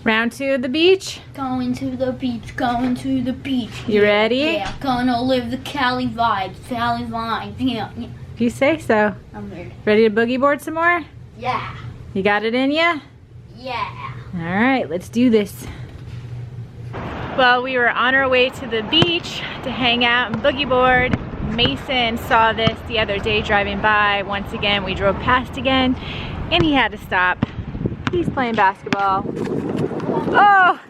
Round 2 of the beach. Going to the beach, going to the beach. You ready? Yeah, gonna live the Cali vibes, Cali vibes. Yeah. If you say so. I'm weird. Ready to boogie board some more? Yeah. You got it in ya? Yeah. All right, let's do this. Well, we were on our way to the beach to hang out and boogie board. Mason saw this the other day driving by. Once again, we drove past again, and he had to stop. He's playing basketball. Oh!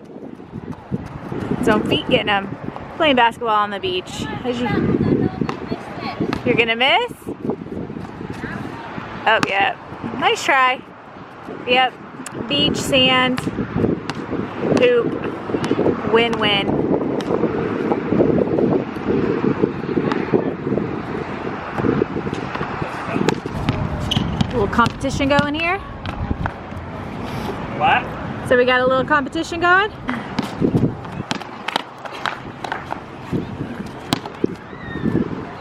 His own feet getting him. Playing basketball on the beach. You're gonna miss? Oh, yeah. Nice try. Yep. Beach, sand, poop, win-win. A little competition going here. What? So we got a little competition going.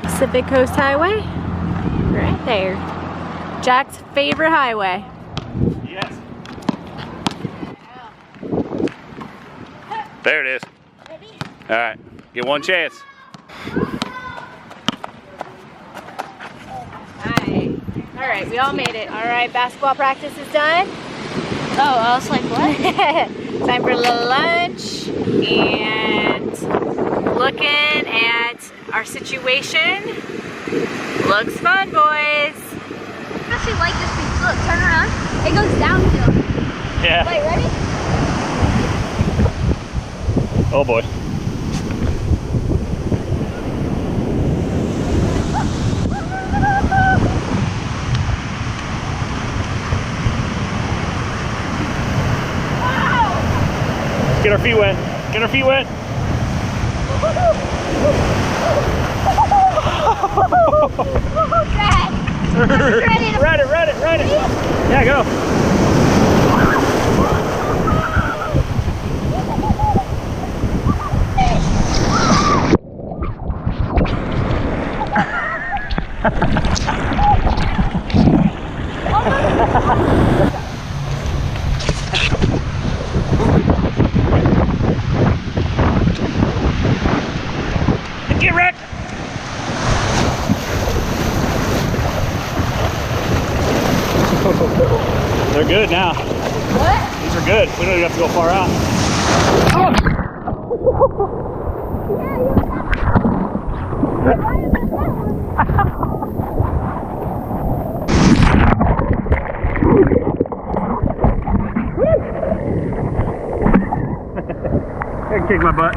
Pacific Coast Highway, right there. Jack's favorite highway. Yes. There it is. All right, get one chance. All right, we all made it. All right, basketball practice is done. Oh, I was like, what? Time for a little lunch and looking at our situation. Looks fun, boys. I actually like this beach. Look, turn around. It goes downhill. Yeah. Wait, ready? Oh boy. Get our feet wet. Get our feet wet. Ride it, ride it, ride it. Yeah, go. Get wrecked. They're good now. What? These are good. We don't even have to go far out. Oh. I can kick my butt.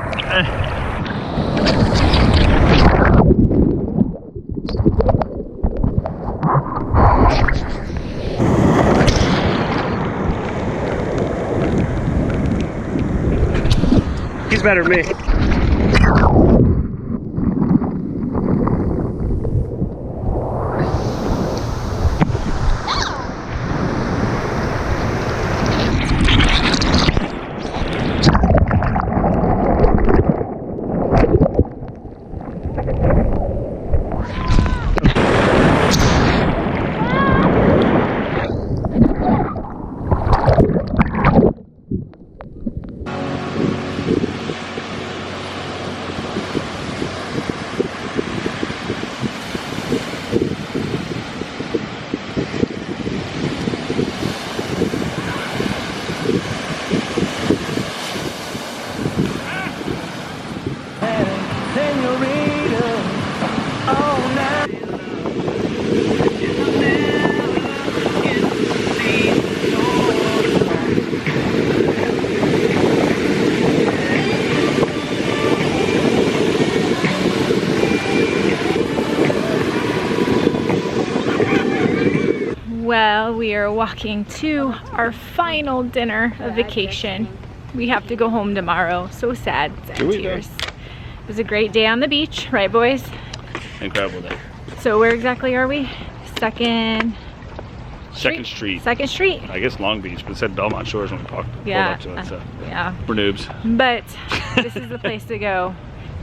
He's better than me. Well, we are walking to our final dinner of vacation. We have to go home tomorrow. So sad. Sad tears. It was a great day on the beach, right, boys? Incredible day. So where exactly are we? Second Street. Second Street. I guess Long Beach, but it said Belmont Shores when we pulled Yeah. up to it, so Yeah. we're noobs. But this is the place to go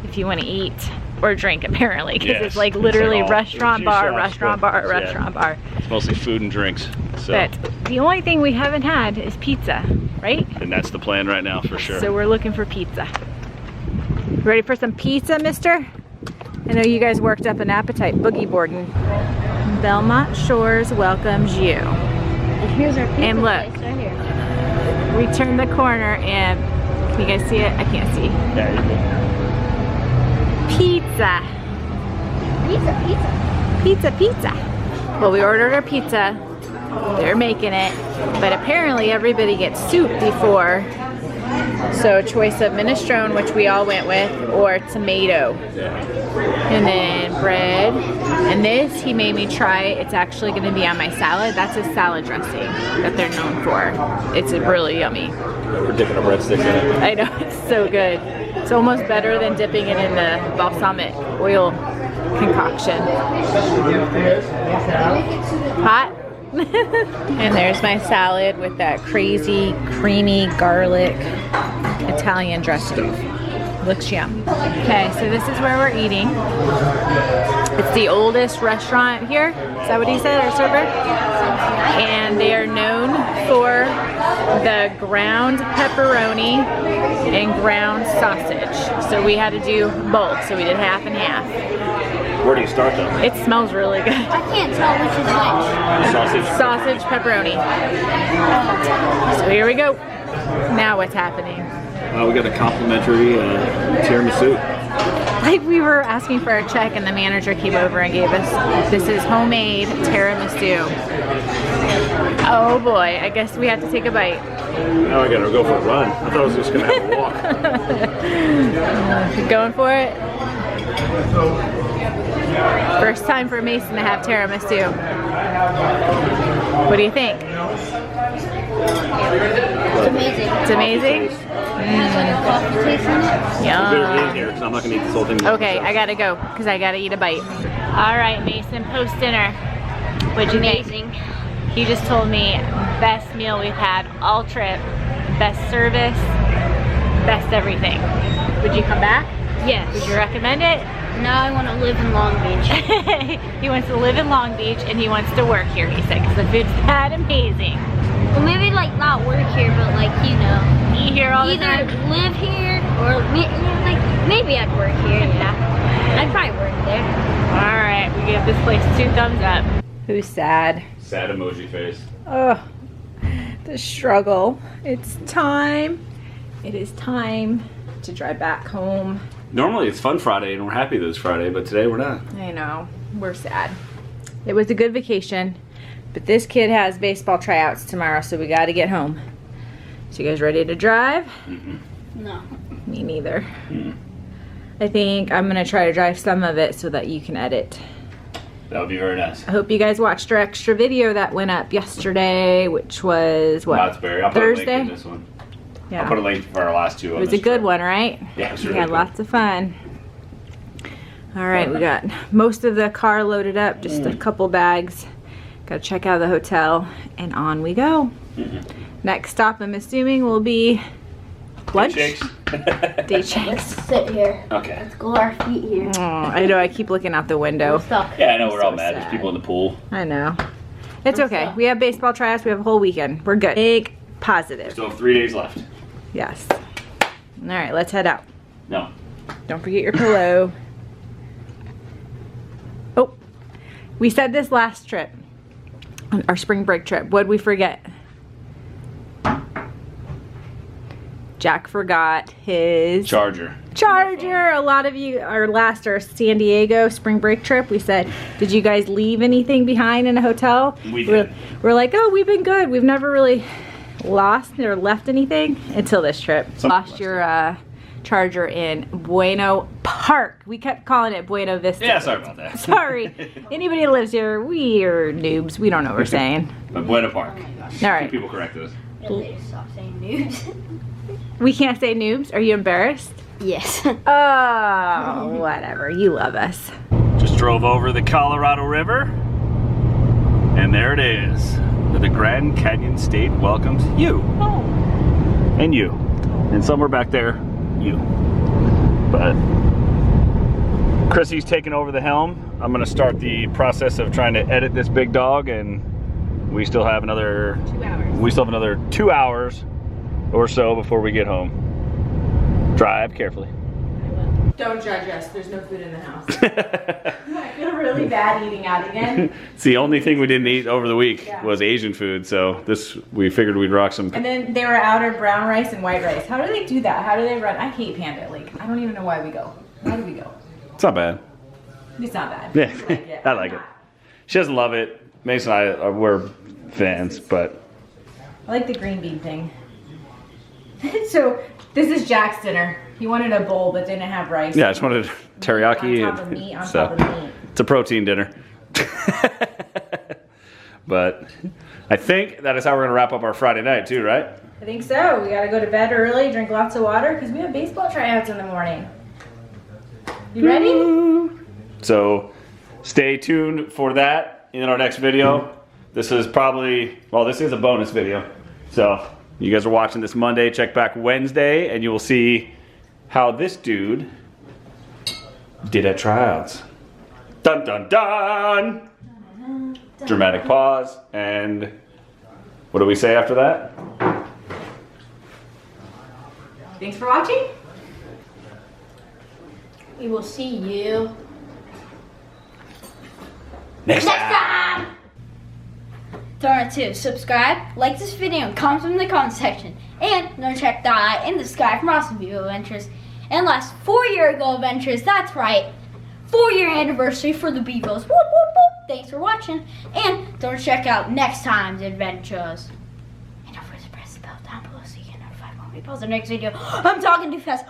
if you want to eat or drink apparently, because Yes, it's like literally it's like all restaurant, juice bar, shops, restaurant, but, bar, yeah, restaurant, bar. It's mostly food and drinks. So. But the only thing we haven't had is pizza, right? And that's the plan right now for sure. So we're looking for pizza. Ready for some pizza, mister? I know you guys worked up an appetite boogie boarding. Belmont Shores welcomes you. And here's our pizza And look. place right here. We turned the corner and, can you guys see it? I can't see. Yeah, Pizza. Pizza. Pizza. Well, we ordered our pizza. They're making it. But apparently everybody gets soup before. So a choice of minestrone, which we all went with, or tomato. And then bread. And this he made me try. It's actually going to be on my salad. That's a salad dressing that they're known for. It's really yummy. We're dipping our breadsticks in it. I know, it's so good. It's almost better than dipping it in the balsamic oil concoction. Hot? And there's my salad with that crazy creamy garlic Italian dressing. Looks yum. Okay, so this is where we're eating. It's the oldest restaurant here. Is that what he said, our server? And they are known for the ground pepperoni and ground sausage. So we had to do both, so we did half and half. Where do you start though? It smells really good. I can't tell which is which. Sausage. Sausage pepperoni. So here we go. Now what's happening? We got a complimentary tiramisu. Like we were asking for a check and the manager came over and gave us, this is homemade tiramisu. Oh boy, I guess we have to take a bite. Now I gotta go for a run. I thought I was just gonna have a walk. Going for it? First time for Mason to have tiramisu. What do you think? It's amazing. It's amazing? There's like a coffee taste in it. Better Yum. in here because I'm not gonna eat this whole thing. Okay, I gotta go because I gotta eat a bite. All right, Mason, post dinner. What'd you think? Amazing. He just told me best meal we've had all trip, best service, best everything. Would you come back? Yes. Would you recommend it? Now I want to live in Long Beach. He wants to live in Long Beach and he wants to work here, he said, because the food's that amazing. Well, maybe like not work here, but like, you know, Eat here all the either time? live here or like maybe I'd work here. Yeah, I'd probably work there. All right, we give this place 2 thumbs up. Who's sad? Sad emoji face. Oh, the struggle. It's time. It is time to drive back home. Normally it's Fun Friday and we're happy that it's Friday, but today we're not. I know, we're sad. It was a good vacation, but this kid has baseball tryouts tomorrow, so we gotta get home. So you guys ready to drive? No. Me neither. I think I'm gonna try to drive some of it so that you can edit. That would be very nice. I hope you guys watched our extra video that went up yesterday, which was what? Knott's Berry. I'll put a link Thursday? in this one. Yeah. I'll put a link for our last 2. It was a good one, right? Yeah, it was We really had good. lots of fun. All right, we got most of the car loaded up, just a couple bags. Got to check out of the hotel, and on we go. Next stop, I'm assuming, will be lunch. Shakes. Day shakes. Sit here. Okay. Let's go our feet here. Oh, I know, I keep looking out the window. Stuck. Yeah, I know we're all so mad. There's sad. people in the pool. I know. It's okay. We have baseball tryouts. We have a whole weekend. We're good. Big positive. Still have 3 days left. Yes. All right, let's head out. No. Don't forget your pillow. Oh, we said this last trip, on our spring break trip. What'd we forget? Jack forgot his Charger. charger. A lot of you, our San Diego spring break trip, we said, did you guys leave anything behind in a hotel? We did. We're like, oh, we've been good. We've never really lost or left anything until this trip. Lost your charger in Bueno Park. We kept calling it Buena Vista. Yeah, sorry about that. Sorry. Anybody that lives here, we are noobs. We don't know what we're saying. But Buena Park. All right. People corrected us. They just stop saying news. We can't say noobs. Are you embarrassed? Yes. Oh, whatever. You love us. Just drove over the Colorado River. And there it is. The Grand Canyon State welcomes you. Oh. And you. And somewhere back there, you. But Chrissy's taking over the helm. I'm gonna start the process of trying to edit this big dog, and we still have another 2 hours. We still have another 2 hours or so before we get home. Drive carefully. Don't judge us. There's no food in the house. I feel really bad eating out again. It's the only thing we didn't eat over the week Yeah. was Asian food, so we figured we'd rock some. And then they were out of brown rice and white rice. How do they do that? How do they run? I hate Panda. Like, I don't even know why we go. Why do we go? It's not bad. It's not bad. Yeah, You like it. I like it. She doesn't love it. Mason and I we're fans, but I like the green bean thing. So this is Jack's dinner. He wanted a bowl but didn't have rice. yeah, I just wanted teriyaki On top of meat, on so top of meat. it's a protein dinner. But I think that is how we're gonna wrap up our Friday night too, right? I think so. We gotta go to bed early, drink lots of water, because we have baseball tryouts in the morning. You ready? So stay tuned for that in our next video. This is probably, well, this is a bonus video. So you guys are watching this Monday, check back Wednesday, and you will see how this dude did at tryouts. Dun dun dun! Dramatic pause, and what do we say after that? Thanks for watching. We will see you Next next time! time. Don't forget to subscribe, like this video, and comment in the comment section. And don't check the eye in the sky from Awesome View Adventures. And last 4-year ago adventures, that's right. 4-year anniversary for the Beavos. Whoop, whoop, whoop. Thanks for watching. And don't check out next time's adventures. And don't forget to press the bell down below so you get notified when we post our next video. I'm talking too fast.